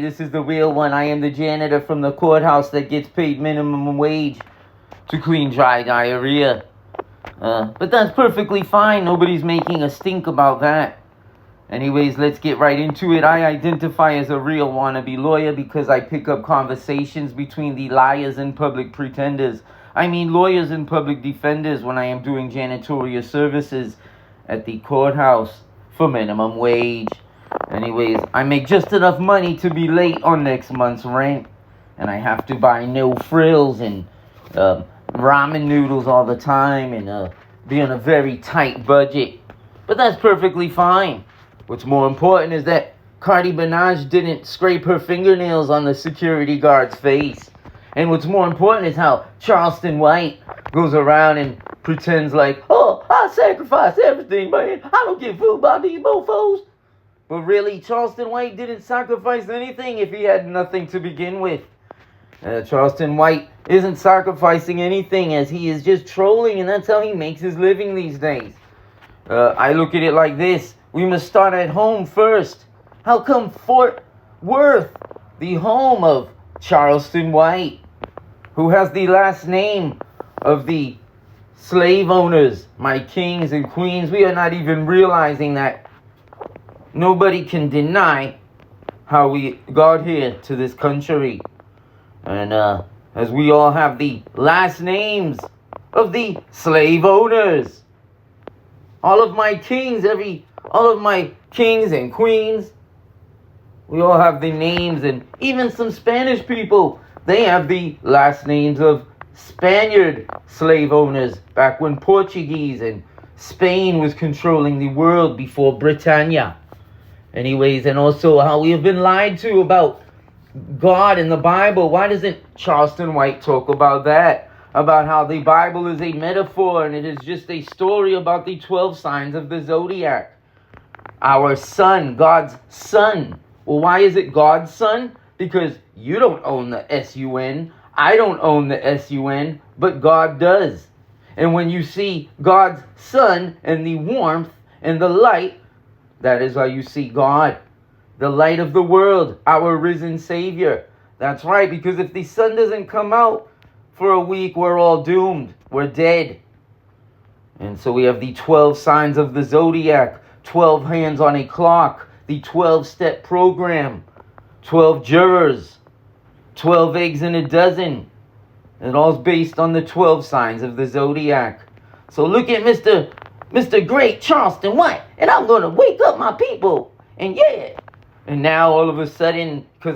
This is the real one. I am the janitor from the courthouse that gets paid minimum wage to clean dry diarrhea. But that's perfectly fine. Nobody's making a stink about that. Anyways, let's get right into it. I identify as a real wannabe lawyer because I pick up conversations between the liars and public pretenders. I mean lawyers and public defenders when I am doing janitorial services at the courthouse for minimum wage. Anyways, I make just enough money to be late on next month's rent. And I have to buy no frills and ramen noodles all the time and be on a very tight budget. But that's perfectly fine. What's more important is that Cardi Minaj didn't scrape her fingernails on the security guard's face. And what's more important is how Charleston White goes around and pretends like, oh, I sacrificed everything, man. I don't give a fuck about these mofos. But really, Charleston White didn't sacrifice anything if he had nothing to begin with. Charleston White isn't sacrificing anything as he is just trolling, and that's how he makes his living these days. I look at it like this. We must start at home first. How come Fort Worth, the home of Charleston White, who has the last name of the slave owners, my kings and queens, we are not even realizing that nobody can deny how we got here to this country. And as we all have the last names of the slave owners. All of my kings and queens, we all have the names, and even some Spanish people, they have the last names of Spaniard slave owners back when Portuguese and Spain was controlling the world before Britannia. Anyways, and also how we have been lied to about God in the Bible. Why doesn't Charleston White talk about that? About how the Bible is a metaphor and it is just a story about the 12 signs of the zodiac. Our sun, God's sun. Well, why is it God's sun? Because you don't own the S-U-N. I don't own the S-U-N, but God does. And when you see God's sun and the warmth and the light, that is how you see God. The light of the world, our risen Savior. That's right, because if the sun doesn't come out for a week, we're all doomed. We're dead. And so we have the 12 signs of the zodiac, 12 hands on a clock, the 12-step program, 12 jurors, 12 eggs in a dozen. It all's based on the 12 signs of the zodiac. So look at Mr. Great Charleston White, and I'm going to wake up my people. And yeah. And now all of a sudden, because